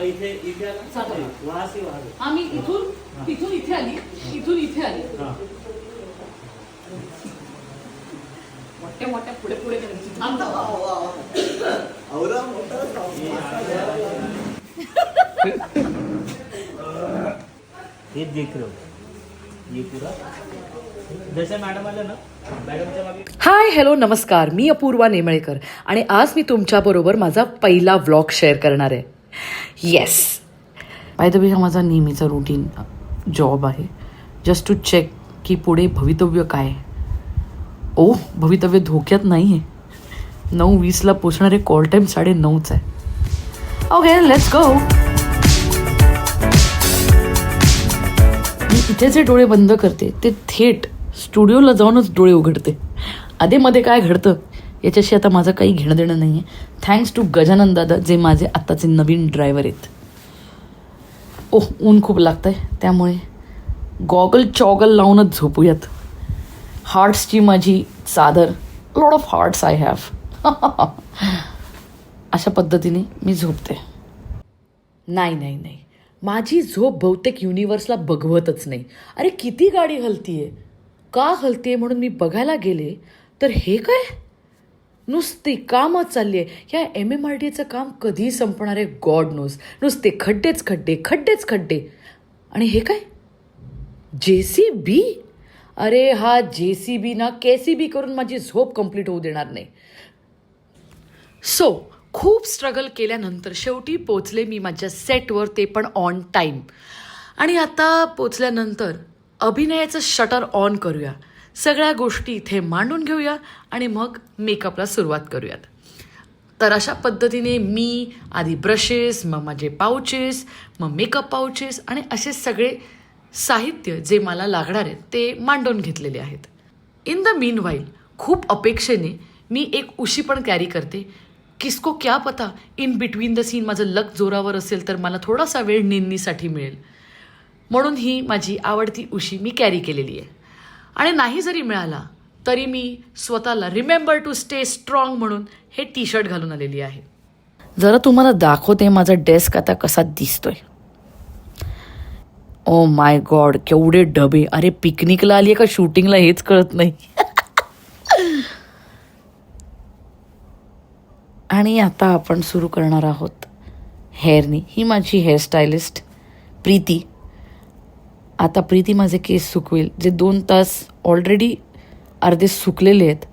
इथे इथे आला वहां से हाँ मी इथून इथे आली इथून इथे आली मोठ्या पुढे पुढे ये देख रहे हो ये पूरा जैसे मॅडम आले ना मॅडमच्या मागे. हाय हॅलो नमस्कार, मी अपूर्वा नेमळेकर आणि आज मी तुमच्याबरोबर माझा पहिला व्लॉग शेअर करणार आहे. येस, बाय द वे हा माझा नेहमीचा रुटीन जॉब आहे, जस्ट टू चेक की पुढे भवितव्य काय आहे. ओ भवितव्य धोक्यात नाही आहे. 9:20ला पोचणारे कॉल टाईम 9:30चा आहे. Okay let's go. मी इथे जे डोळे बंद करते ते थेट स्टुडिओला जाऊनच डोळे उघडते. आधीमध्ये काय घडतं याच्याशी आता माझं काही घेणं देणं नाही आहे. थँक्स टू गजानन दादा जे माझे आत्ताचे नवीन ड्रायव्हर आहेत. ओह ऊन खूप लागतं आहे त्यामुळे गॉगल चॉगल लावूनच झोपूयात. हार्ट्सची माझी चादर, lot of hearts I have. अशा पद्धतीने मी झोपते. नाही माझी झोप बहुतेक युनिवर्सला बघवतच नाही. अरे किती गाडी हलतीये, का हलतीये म्हणून मी बघायला गेले तर हे काय नुसती कामच चालली आहे. या MMRDAचं काम कधी संपणार आहे गॉड नोज. नुसते खड्डेच खड्डे. आणि हे काय JCB. अरे हा JCB ना KCB करून माझी झोप कंप्लीट होऊ देणार नाही. सो खूप स्ट्रगल केल्यानंतर शेवटी पोचले मी माझ्या सेटवर, ते पण ऑन टाईम. आणि आता पोचल्यानंतर अभिनयाचं शटर ऑन करूया, सगळ्या गोष्टी इथे मांडून घेऊया आणि मग मेकअपला सुरुवात करूयात. तर अशा पद्धतीने मी आधी ब्रशेस, मग माझे पाउचेस, मग मेकअप पाउचेस आणि असे सगळे साहित्य जे मला लागणार आहेत ते मांडून घेतलेले आहेत. इन द मीन व्हाईल खूप अपेक्षेने मी एक उशी पण कॅरी करते. किसको क्या पता इन बिटवीन द सीन माझं लक जोरावर असेल तर मला थोडासा वेळ निन्नीसाठी मिळेल, म्हणून ही माझी आवडती उशी मी कॅरी केलेली आहे. आणि नाही जरी मिळाला तरी मी स्वतःला रिमेंबर टू स्टे स्ट्रॉंग म्हणून हे T-शर्ट घालून आलेली आहे. जरा तुम्हाला दाखवते माझा डेस्क आता कसा दिसतोय. ओ माय गॉड केवढे डबे. अरे पिकनिकला आली आहे का शूटिंगला हेच कळत नाही. आणि आता आपण सुरू करणार आहोत हेअरनी. ही माझी हेअरस्टायलिस्ट प्रीती. आता प्रीती माझे केस सुकवेल, जे 2 तास ऑलरेडी अर्धे सुकलेले आहेत.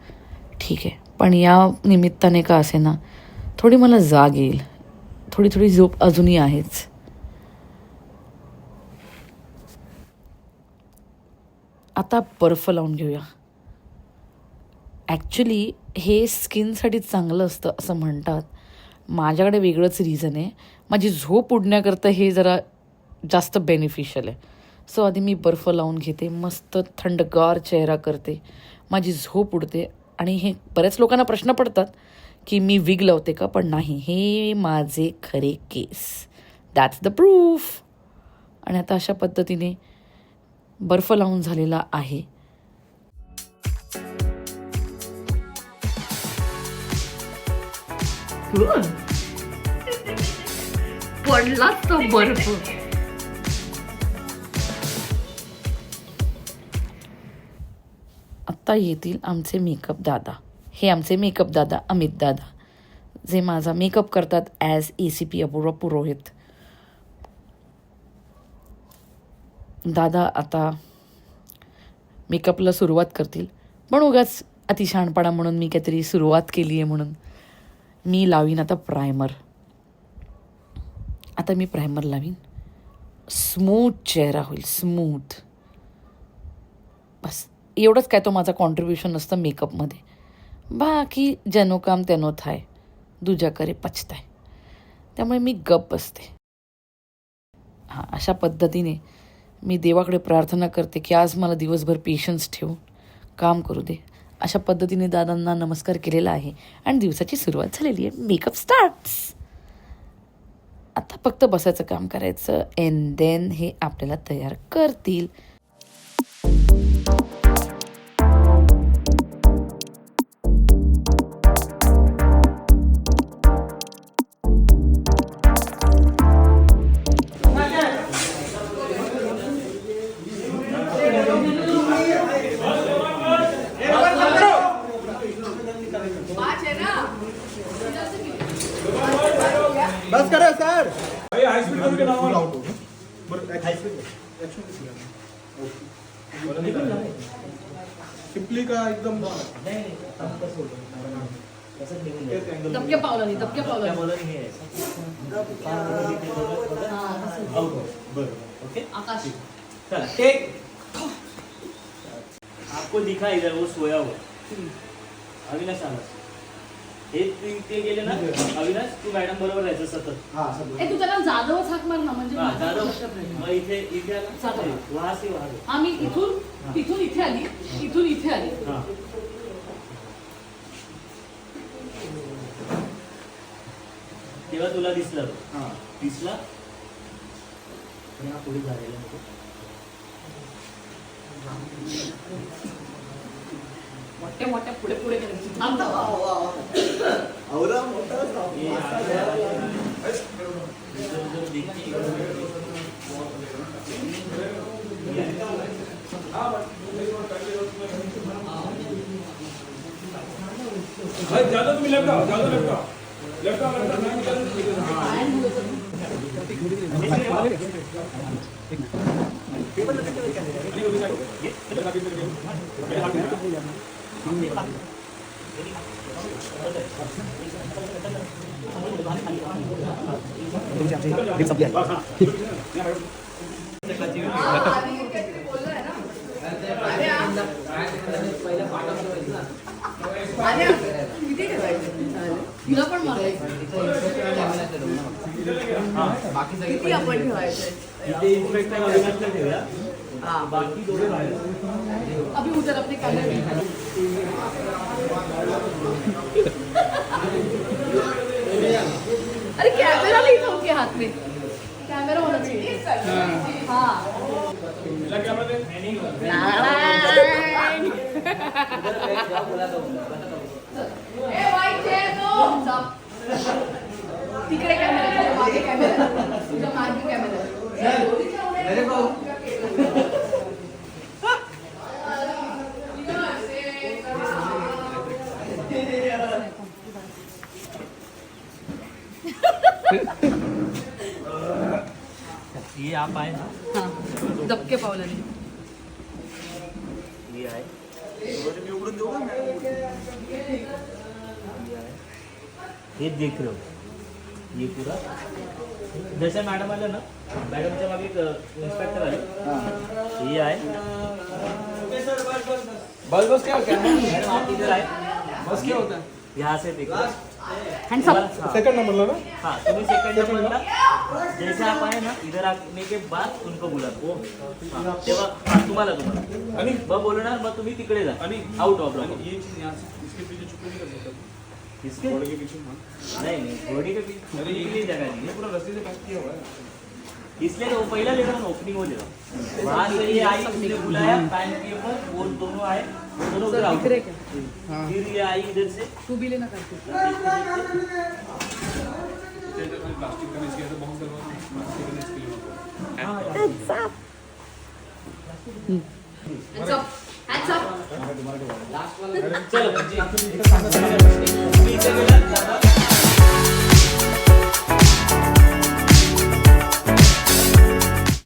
ठीक आहे, पण या निमित्ताने का असे ना थोडी मला जाग येईल. थोडी झोप अजूनही आहेच. आता बर्फ लावून घेऊया. ॲक्च्युली हे स्किनसाठी चांगलं असतं असं म्हणतात. माझ्याकडे वेगळंच रिझन आहे. माझी झोप उडण्याकरता हे जरा जास्त बेनिफिशियल आहे. सो आधी मी बर्फ लावून घेते, मस्त थंडगार चेहरा करते, माझी झोप उडते. आणि हे बऱ्याच लोकांना प्रश्न पडतात की मी विग लावते का, पण नाही, हे माझे खरे केस. That's the proof. आणि आता अशा पद्धतीने बर्फ लावून झालेला आहे. पडलाच तो बर्फ. आता येतील आमचे मेकअप दादा. हे आमचे मेकअप दादा अमित दादा, जे माझा मेकअप करतात ॲज ACP अपूर्वा पुरोहित. दादा आता मेकअपला सुरुवात करतील, पण उगाच अतिशहाणपणा म्हणून मी काहीतरी सुरुवात केली आहे म्हणून मी लावीन आता प्रायमर. आता मी प्रायमर लावीन, स्मूथ चेहरा होईल, स्मूथ. बस एवढंच काय तो माझा कॉन्ट्रीब्युशन असतं मेकअपमध्ये. बाकी जनो काम त्यानो थाय, दुजा करे पचताय. त्यामुळे मी गप बसते. हां, अशा पद्धतीने मी देवाकडे प्रार्थना करते की आज मला दिवसभर पेशन्स ठेवून काम करू दे. अशा पद्धतीने दादांना नमस्कार केलेला आहे आणि दिवसाची सुरुवात झालेली आहे. Makeup starts. आता फक्त बसायचं काम करायचं अँड देन हे आपल्याला तयार करतील. सर हाई स्पीड करून गेला आउट बरं हाई स्पीड सिंपली का एकदम दबक्या पावलांनी ओके आकाश चला टेक आपको दिखा इधर वो सोया हुआ अविनाश आला हे ते गेले ना अविनाश तू मॅडम बरोबर राहायचं सतत ए तू त्याला जाधवच हाक मार ना म्हणजे हा, माझं जाधव. लक्षात राहील. मग इथे आला जाधव. वहा से वहा गए. हा मी तिथून इथे आली इथून इथे आली हा तेव्हा तुला दिसलं दिसला आणि हा पुढे झालेला नको मोठ्या पुढे करायची ये इधर देखिए ज्यादा तुम्ही लेफ्ट आओ लेफ्ट आओ तिला पण मारायचं किती आपण ठेवायचं इथे इन्स्पेक्टर अविनाशला ठेवूया बाकी दोघे बाहेर अभी उधर अपने कैमरे में अरे कैमरा नहीं था उनके हाथ में कैमरा होना चाहिए हाँ तिकडे कॅमेरा मागे कॅमेरा तुझ्या मागे कॅमेरा ये आप आए ना हाँ दबके पावलाने ये आए ये देख रहे हो ये पूरा जैसे मैडम आले ना मैडमच्या मागे इन्स्पेक्टर आले ये आए बस क्या होता है मैडम आप इधर आए बस क्या होता है यहाँ से देखो हैंड्स अप हाँ सेकंड नंबर ना हाँ तुम्हें सेकंड नंबरला जैसे आप आए ना इधर आने के बाद उनको बोला वो हाँ, तेव्हा हाँ, तुम्हाला आणि मग बोलणार मग तुम्ही तिकडे जा आणि आउट ऑफ ये चीज यहाँ से इसके पीछे छुप नहीं कर सकता किसके घोड़े के पीछे हाँ। नहीं घोड़ी के पीछे अरे के लिए जगह नहीं ये है पूरा रस्ते से पैक किया हुआ है इसलिए तो वो पहला ले रहा ओपनिंग हो लेगा वहाँ से ये आई उसने बुलाया पैन के ऊपर वो दोनों आए वो दोनों उधर आउट हाँ फिर ये आई इधर से तू भी लेना करते प्लास्टिक का इसके ऐसे बॉम्ब करवा प्लास्टिक का इसके लिए हैंड्स अप हैंड्स अप चलो पीछे गेला